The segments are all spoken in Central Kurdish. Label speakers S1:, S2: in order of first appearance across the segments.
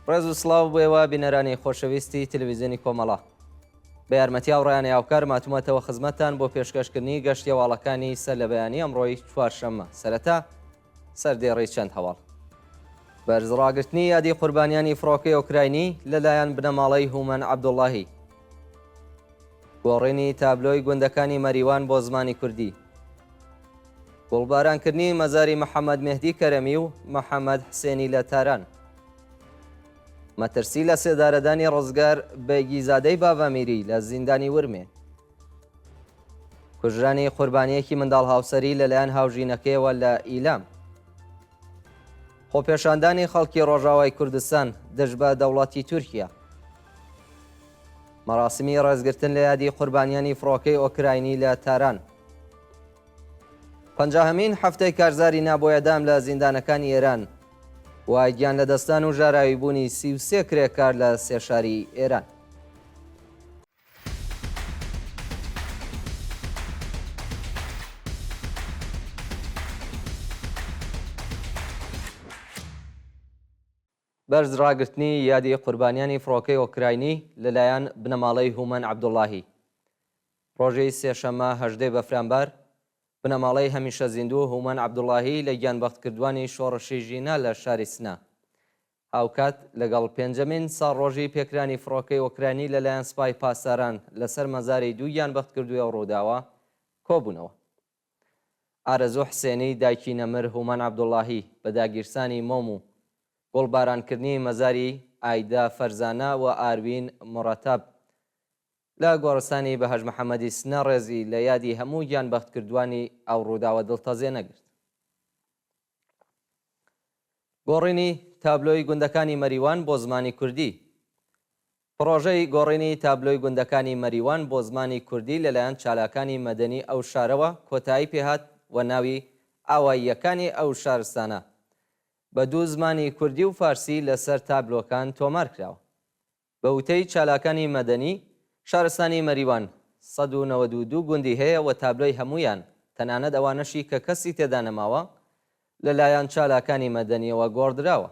S1: ڕێز و سڵاو بێەوە بینەرانی خۆشەویستی تلڤیزیۆنی کۆمەڵە بە یارمەتی هاوڕێیان یاوکار ماتومەتەوە خزمەتتان بۆ پێشکەشکردنی گەشتی هەواڵەکانی سەر لە بەیانی ئەمڕۆی چوارشەممە. سەرەتا سەردێڕی چەند هەواڵ. بەرزڕاگرتنی یادی قوربانیانی فڕۆکەی ئۆکراینی لەلایەن بنەماڵەی هومەن عەبدوڵڵاهی. گۆڕینی تابلۆی گوندەکانی مەریوان بۆ زمانی کوردی. گوڵبارانکردنی مەزاری محەممەد مێهدی کەرەمی و محەممەد حسێنی لە تاران. مەترسی لە سێدارەدانی ڕزگار بەیگیزادەی بابەمیری لە زیندانی ورمێ. کوژرانی قوربانیەکی منداڵ هاوسەری لەلایەن هاوژینەکەیەوە لە ئیلام. خۆپێشاندانی خەڵکی ڕۆژاوای کوردستان دژ بە دەوڵەتی تورکیا. مەراسمی ڕێزگرتن لە یادی قوربانیانی فڕۆکەی ئۆکراینی لە تاران. 50هەمین هەفتەی کارزاری نابۆیەدام لە زیندانەکانی ئێران وای گیان لە دەستان و ژاراوی بوونی 33 کرێکار لە سێشاری ئێران. بەرزڕاگرتنی یادی قوربانیانی فڕۆکەی ئۆکراینی لەلایەن بنەماڵەی هومەن عەبدوڵڵاهی. ڕۆژەی سێشەممە 18 بەفرانبار بنەماڵەی هەمیشە زیندوو هومەن عەبدوڵڵاهی لە گیانبەختکردوانی شۆڕشی ژینا لە شاری سنا هاوکات لەگەڵ پێنجەمین ساڵڕۆژی پێکرانی فڕۆکەی ئۆکراینی لەلایەن سوپای پاسداران لەسەر مەزاری دوو گیانبەختکردووی ڕووداوە کۆبوونەوە. ئارەزوو حسێنی دایکی نەمر هومەن عەبدوڵڵاهی بە داگیرسانی مۆم و گوڵبارانکردنی مەزاری ئایدا فەرزانە و ئاروین مڕەتەب لە گۆڕستانی بەهەژ محەممەدی سنە ڕێزی لە یادی هەموو گیانبەختکردوانی ئەو ڕووداوە دڵتەزێ نەگرت. گۆڕینی تابلۆی گوندەکانی مەریوان بۆ زمانی کوردی. پرۆژەی گۆڕینی تابلۆی گوندەکانی مەریوان بۆ زمانی کوردی لەلایەن چالاکانی مەدەنی ئەو شارەوە کۆتایی پێهات و ناوی ئاواییەکانی ئەو شارستانە بە دوو زمانی کوردی و فارسی لەسەر تابلۆکان تۆمار کراوە. بە وتەی چالاکانی مەدەنی شارستانی مەریوان 192 گوندی هەیە و تابلۆی هەمویان تەنانەت ئەوانەشی کە کەسی تێدا نەماوە لەلایەن چالاکانی مەدەنیەوە گۆڕدراوە.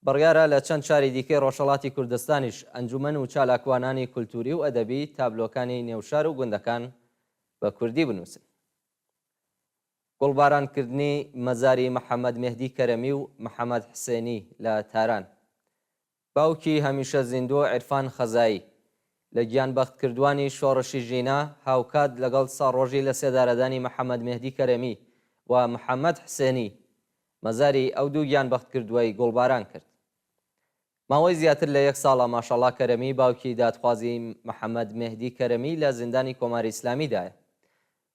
S1: بڕیارە لە چەند شاری دیکەی ڕۆژهەڵاتی کوردستانیش ئەنجومەن و چالاکوانانی کولتوری و ئەدەبی تابلۆکانی نێوشار و گوندەکان بە کوردی بنووسن. گوڵبارانکردنی مەزاری محەممەد مێهدی کەرەمی و محەممەد حسێنی لە تاران. باوکی هەمیشە زیندوو عیرفان خەزایی لە گیانبەختکردوانی شۆڕشی ژینا هاوکات لەگەڵ ساڕۆژی لە سێدارەدانی محەممەد مێهدی کەرەمی و محەممەد حسێنی مەزاری ئەو دوو گیانبەختکردووەی گوڵباران کرد. ماوەی زیاتر لە 1 ساڵە ماشەڵڵا کەرەمی باوکی دادخوازی محەممەد مێهدی کەرەمی لە زیندانی کۆماری ئیسلامیدایە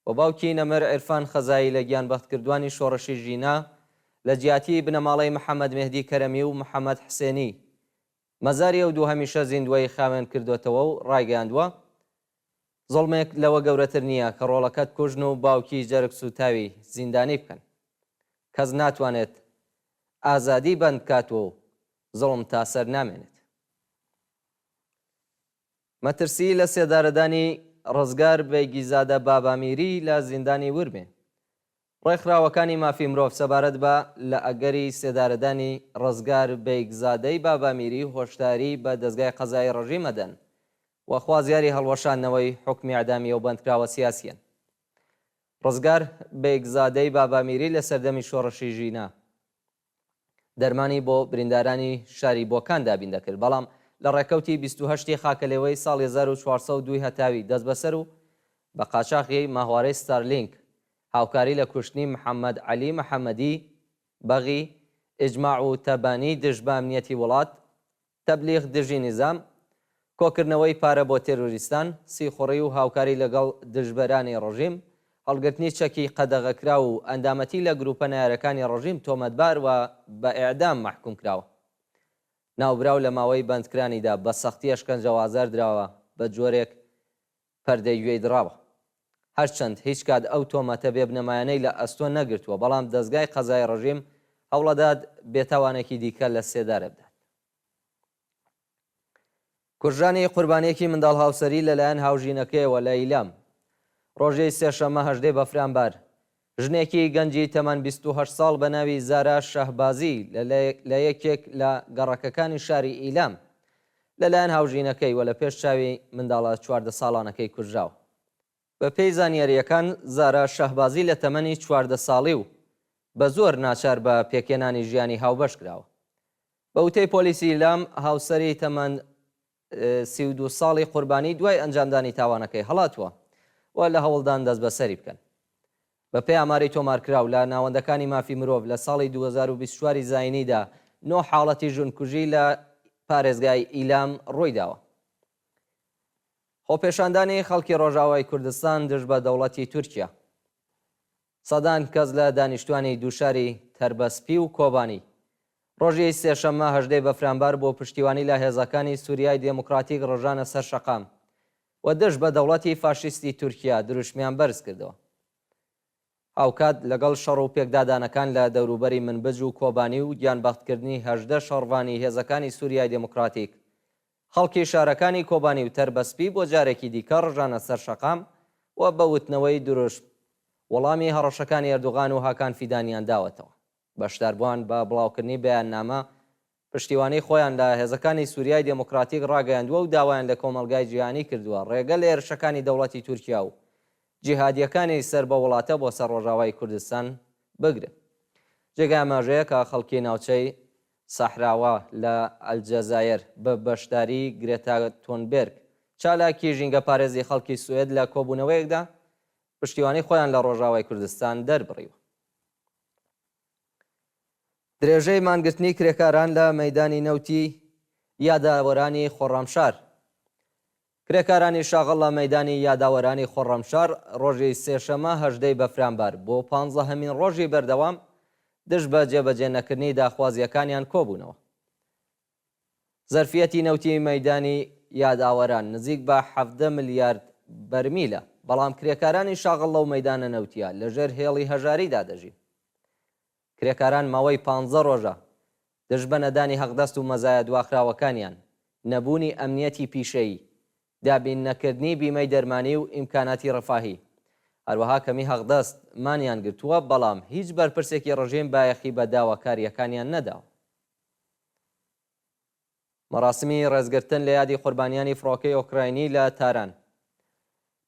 S1: و باوکی نەمر عیرفان خەزایی لە گیانبەختکردوانی شۆڕشی ژینا لە جیاتی بنەماڵەی محەممەد مێهدی کەرەمی و محەممەد حسێنی مەزاری ئەو دوو هەمیشە زیندوەی خاوێن کردوێتەوە و ڕایگەاندووە. زڵمێک لەوە گەورەتر نییە کە ڕۆڵەکەت کوژن و باوکی جەرگ سوتاوی زیندانی بکەن. کەس ناتوانێت ئازادی بەند کاتوە و زڵم تا سەر نامێنێت. مەترسی لە سێدارەدانی ڕزگار بەیگیزادە بابەمیری لە زیندانی ورمێ. ڕێکخراوەکانی مافی مرۆڤ سەبارەت بە لە ئەگەری سێدارەدانی ڕزگار بەیگزادەی بابەمیری هۆشداری بە دەستگای قەزای ڕژیم مەدەن و خوازیاری هەڵوەشاندنەوەی حکمی ئەعدامی و بەندکراوە سیاسیەن. ڕزگار بەیگزادەی بابەمیری لە سەردەمی شۆڕشی ژینا دەرمانی بۆ بریندارانی شاری بۆکان دابین دەکرد، بەڵام لە ڕێکەوتی 28 خاکەلێوەی ساڵی 1402 هەتاوی دەست بەسەر و بە قاچاقی ماهوارەی ستارلینک هاوکاری لە کوشتنی محەممەد عەلی محەممەدی بەغی ئیجماع و تەبانی دژ بە ئەمنیەتی وڵات تەبلیغ دژی نظام کۆکردنەوەی پارە بۆ تێرۆریستان سیخوڕی و هاوکاری لەگەڵ دژبەرانی ڕژیم هەڵگرتنی چەکی قەدەغەکرا و ئەندامەتی لە گروپە نایارەکانی ڕژیم تۆمەتبار و بە ئیعدام مەحکوم کراوە. ناوبراو لە ماوەی بەندکرانیدا بە سەختی ئەشکەنجەوازار دراوە بە جۆرێک پەردەی گوێی دراوە. هەرچەند هیچ کات ئەو تۆمەتە بێبنەمایانەی لە ئەستۆ نەگرتووە، بەڵام دەستگای قەزای ڕژیم هەوڵەداد بێتاوانێکی دیکە لە سێدارە بدات. کوژرانی قوربانیەکی منداڵ هاوسەری لەلایەن هاوژینەکەیەوە لە ئیلام. ڕۆژەی سێشەممە 18 بەفرانبار ژنێکی گەنجی تەمەن 28 ساڵ بە ناوی زارا شەهبازی لە یەکێک لە گەڕەکەکانی شاری ئیلام لەلایەن هاوژینەکەی و لە پێش چاوی منداڵە 14 ساڵانەکەی کوژراوە. بە پێی زانیاریەکان زارا شەهبازی لە تەمەنی 14 ساڵی و بە زۆر ناچار بە پێکێنانی ژیانی هاوبەش کراوە. بە وتەی پۆلیسی ئیلام هاوسەری تەمەن 32 ساڵی قوربانی دوای ئەنجامدانی تاوانەکەی هەڵاتوە و لە هەوڵدان دەست بەسەری بکەن. بە پێی ئاماری تۆمارکراو لە ناوەندەکانی مافی مرۆڤ لە ساڵی 2024 زاینیدا 9 حاڵەتی ژوونکوژی لە پارێزگای ئیلام ڕوویداوە. خۆپێشاندانی خەڵکی ڕۆژاوای کوردستان دژ بە دەوڵەتی تورکیا. سەدان کەس لە دانیشتوانی دووشاری تەربەسپی و کۆبانی ڕۆژی سێشەممە 18 بەفرامبار بۆ پشتیوانی لە هێزەکانی سووریای دموکراتیک ڕژانە سەر شەقام و دژ بە دەوڵەتی فاشیستی تورکیا دروشمیان بەرز کردەوە. ئاوکات لەگەڵ شەڕ و پێکدادانەکان لە دەوروبەری منبج و کۆبانی و گیانبەختکردنی 18 شەڕوانی هێزەکانی سووریای دموکراتیک خەڵکی شارەکانی کۆبانی و تەربەسپی بۆ جارێکی دیکە ڕژانە سەر شەقام و بە وتنەوەی دروشت وەڵامی هەڕەشەکانی ئەردوغان و هاکان فیدانیان داوەتەوە. بەشداربووان بە بڵاوکردنی بەیاننامە پشتیوانی خۆیان لە هێزەکانی سووریای دموکراتیک ڕاگەیاندووە و داوایان لە کۆمەلگای جیهانی کردووە ڕێگە لە هێرشەکانی دەوڵەتی تورکیا و جیهادیەکانی سەر بە وڵاتە بۆ سەر ڕۆژاوای کوردستان بگرن. جێگای ئاماژەیە کە خەڵکی ناوچەی سەحراوە لە ئەلجەزایر بە بەشداری گرێتا تۆنبێرگ چالاکی ژینگە پارێزی خەڵکی سوێد لە کۆبوونەوەیەکدا پشتیوانی خۆیان لە ڕۆژاوای کوردستان دەربڕیوە. درێژەی مانگرتنی کرێکاران لە مەیدانی نەوتی یاداوەرانی خۆڕەمشار. کرێکارانی شاغڵ لە مەیدانی یاداوەرانی خۆڕەمشار ڕۆژی سێشەمە 18 بەفرامبار بۆ 15هەمین ڕۆژی بەردەوام دژ بە جێبەجێ نەکردنی داخوازیەکانیان کۆبوونەوە. زەرفیەتی نەوتی مەیدانی یاداوەران نزیک بە 17 ملیارد بەرمیلە، بەڵام کرێکارانی شاغڵ لەو مەیدانە نەوتیە لەژێر هێڵی هەژاریدا دەژین. کرێکاران ماوەی 15 ڕۆژە دژ بە نەدانی هەقدەست و مەزایە دواخراوەکانیان، نەبوونی ئەمنیەتی پیشەیی، دابین نەکردنی بیمەی دەرمانی و ئیمکاناتی ڕەفاهی، هەروەها کەمی هەقدەست مانیان گرتووە، بەڵام هیچ بەرپرسێکی ڕژیم بایەخی بە داواکاریەکانیان نەداوە. مەراسمی ڕێزگرتن لە یادی قوربانیانی فڕۆکەی ئۆکراینی لە تاران.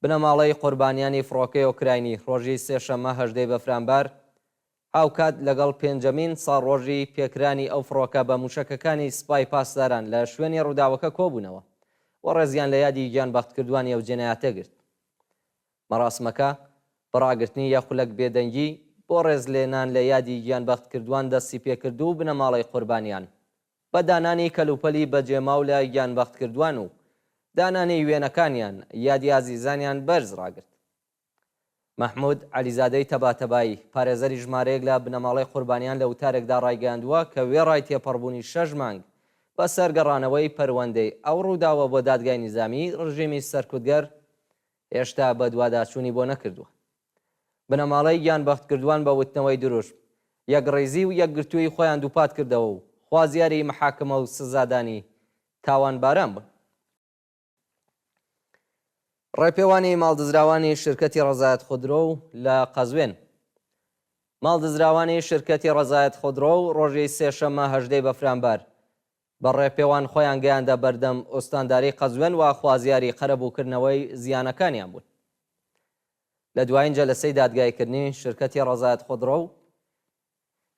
S1: بنەماڵەی قوربانیانی فڕۆکەی ئۆکراینی ڕۆژی سێشەممە 18 بەفرامبار هاوکات لەگەڵ پێنجەمین ساڵ ڕۆژی پێکرانی ئەو فڕۆکە بە موشەکەکانی سوپای پاسداران لە شوێنی ڕووداوەکە کۆبوونەوە و ڕێزیان لە یادی گیانبەختکردوانی ئەو جێنایەتە گرت. مەراسمەکە بەڕاگرتنی یەخولەک بێدەنگی بۆ ڕێزلێنان لە یادی گیانبەختکردوان دەستی پێکردو و بنەماڵەی قوربانیان بە دانانی کەلوپەلی بەجێماو لە گیانبەختکردوان و دانانی وێنەکانیان یادی ئازیزانیان بەرز ڕاگرت. مەحموود عەلیزادەی تەباتەبایی پارێزەری ژمارەیەک لە بنەماڵەی قوربانیان لە وتارێکدا ڕایگەیاندووە کە وێڕای تێپەڕبوونی 6 مانگ بە سەرگەڕانەوەی پەروەندەی ئەو ڕووداوە بۆ دادگای نیزامی ڕژیمی سەرکوتگەر هێشتا بە دوواداچوونی بۆ نەکردووە. بنەماڵەی گیانبەختکردوان بە وتنەوەی دروشت یەکڕێزی و یەکگرتووی خۆیان دووپات کردەوە و خوازیاری محاکمە و سزادانی تاوانباران بوون. ڕێپێوانی ماڵدزراوانی شرکەتی ڕەزایەت خودرۆ لە قەزوێن. ماڵدزراوانی شرکەتی ڕەزایەت خودرۆ ڕۆژی سێشەممە 18 بەفرامبار بە ڕێپێوان خۆیان گەیاندە بەردەم ئۆستانداری قەزوێن و خوازیاری قەرەبووکردنەوەی زیانەکانیان بوون. لە دوایین جەلسەی دادگایکردنی شرکەتی ڕەزایەت خودرۆ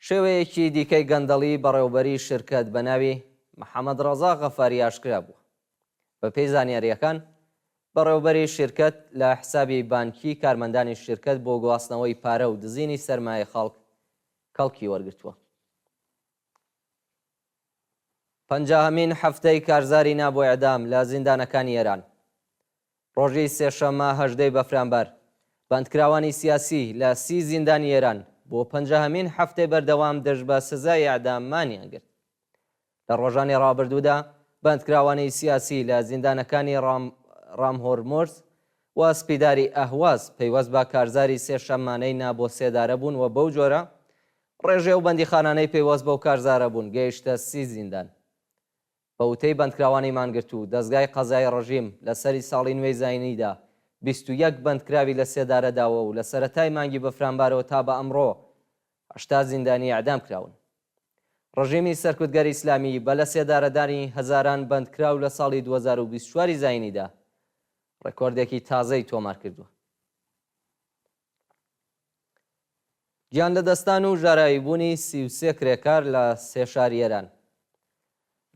S1: شێوەیەکی دیکەی گەندەڵی بەڕێوەبەری شرکەت بە ناوی محەممەد ڕەزا غەفاری ئاشکرا بوو. بە پێی زانیاریەکان بەڕێوەبەری شرکەت لە حسابی بانکی کارمەندانی شرکەت بۆ گواستنەوەی پارە و دزینی سەرمایە خەڵک کەڵکی وەرگرتووە. 50هەمین هەفتەی کارزاری نابۆ ئێعدام لە زیندانەکانی ئێران. ڕۆژی سێشەممە 18 بەفرامبار بەندکراوانی سیاسی لە 30 زیندانی ئێران بۆ 50هەمین هەفتەی بەردەوام دژ بە سزای ئێعداممانیان گرت. لە ڕۆژانی ڕابردوودا بەندکراوانی سیاسی لە زیندانەکانی ڕامهۆرمۆرز و سپیداری ئەهواز پەیوەست بە کارزاری سێشەممانەی نابۆ سێدارە بوون و بەو جۆرە ڕێژێ و بەندیخانانەی پەیوەست بەو کارزارە بوون گەیشتە 30 زیندان. بە وتەی بەندکراوانی مانگرت و دەستگای قەزای ڕژیم لە سەری ساڵی نوێی زاینیدا 21 بەندکراوی لە سێدارەداوە و لە سەرەتای مانگی بەفرامبارەوە تا بە ئەمڕۆ 8 زیندانی ئەعدام کراون. ڕژیمی سەرکوتگەری ئیسلامی بە لە سێدارەدانی هەزاران بەندکراو لە ساڵی 2024 زاینیدا ڕێکۆردێکی تازەی تۆمار کردووە. گیان لە دەستان و ژاراویبوونی 33 کرێکار لە سێ شاری ئێران.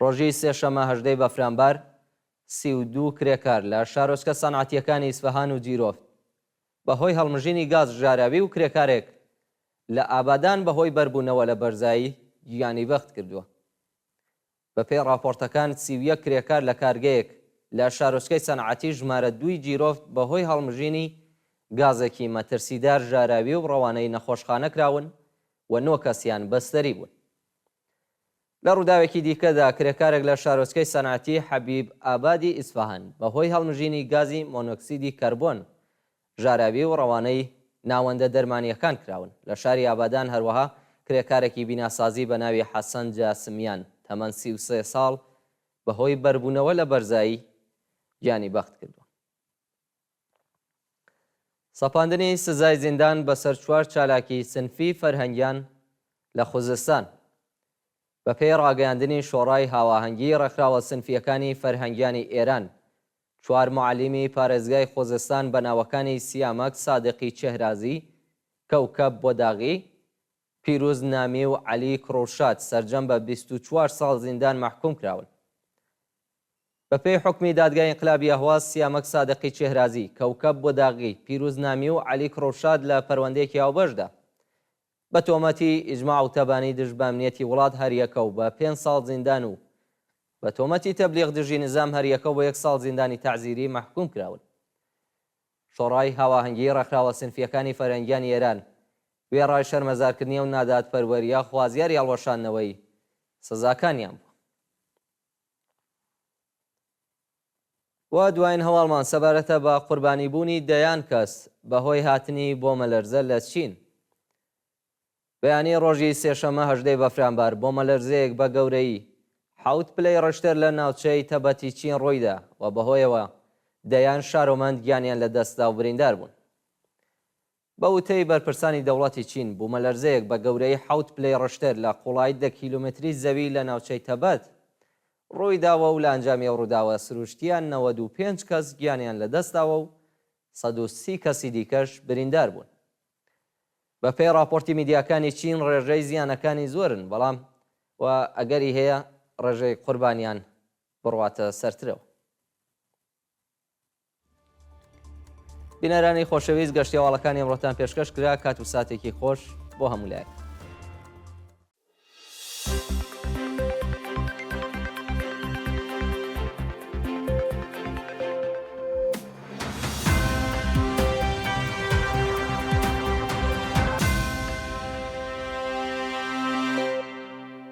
S1: ڕۆژی سێشەمە 18 بەفرامبار 32 کرێکار لە شارۆچکە سەنعەتیەکانی ئیسفەهان و جیرۆفت بەهۆی هەڵمژینی گاز ژاراوی و کرێکارێک لە ئابادان بەهۆی بەربوونەوە لە بەرزایی گیانی بەخت کردووە. بەپێی راپۆرتەکان 31 کرێکار لە کارگەیەک لە شارۆچکەی سەنعەتی ژمارە 2 جیرۆفت بەهۆی هەڵمژینی گازێکی مەترسیدار ژاراوی و ڕەوانەی نەخۆشخانە کراون و 9 کەسیان بەستەری بوون. لە ڕووداوێکی دیکەدا کرێکارێک لە شارۆچکەی سەنعەتی حەبیب ئابادی ئیسفەهان بەهۆی هەڵمژینی گازی مۆنۆکسیدی کەربۆن ژاراوی و ڕەوانەی ناوەندە دەرمانیەکان کراون. لە شاری ئابادان هەروەها کرێکارێکی بیناسازی بە ناوی حەسەن جاسمیان تەمەن 33 ساڵ بەهۆی بەربوونەوە لە بەرزایی گیانی بەخت کردووە. سەپاندنی سزای زیندان بەسەر 4 چالاکی سنفی فەرهەنگیان لە خوزستان. بەپێی ڕاگەیاندنی شۆڕای هاواهەنگی ڕێکخراوە سنفیەکانی فەرهەنگیانی ئێران 4 معلیمی پارێزگای خۆزستان بە ناوەکانی سیامەک سادقی چێهرازی، کەوکەب بۆداغی، پیرۆز نامی و عەلی کڕۆشاد سەرجەم بە 24 ساڵ زیندان محکوم کراون. بەپێی حکمی دادگای ئینقلابی ئەهواز سیامەک سادقی چێهرازی، کەوکەب بۆداغی، پیرۆز نامی و عەلی کڕۆشاد لە پەروەندەیەکی هاوبەشدا بە تۆمەتی ئیجماع و تەبانی دژ بە ئەمنیەتی وڵات هەریەکە و بە 5 ساڵ زیندان و بە تۆمەتی تەبلیغ دژی نظام هەریەکە و بە 1 ساڵ زیندانی تەعزیری محکوم کراون. شۆڕای هاواهەنگی ڕێکخراوە سنفیەکانی فەرهەنگیانی ئێران وێڕای شەرمەزارکردنی و نادادپەروەریە خوازیاری هەڵوەشاندنەوەی سزاکانیان بوو. و دوایین هەواڵمان سەبارەتە بە قوربانیبوونی دەیان کەس بەهۆی هاتنی بۆمەلەرزە لە چین. بەیانی ڕۆژی سێشەمە 18 بەفرامبار بۆمەلەرزەیەک بە گەورەی 7 پلەی ڕەشتر لە ناوچەی تەبەتی چین ڕۆیدا و بەهۆیەوە دەیان شارۆمەند گیانیان لە دەستدا و بریندار بوون. بە وتەی بەرپرسانی دەوڵەتی چین بوومەلەرزەیەک بە گەورەی 7 پلەی ڕەشتر لە قوڵای 10 کیلومتری زەوی لە ناوچەی تەبەت ڕوویداوە و لە ئەنجامی ڕووداوە سروشتیان 95 کەس گیانیان لە دەستداوە و 130 کەسی دیکەش بریندار بوون. بەپێی راپۆرتی میدیاکانی چین ڕێژەی زیانەکانی زۆرن، بەڵام و ئەگەری هەیە ڕێژەی قوربانیان بڕواتە سەرترەوە. بینەرانی خۆشەویست گەشتیاواڵەکانی ئەمڕۆتان پێشکەش کرا. کات و ساتێکی خۆش بۆ هەموو لایەک.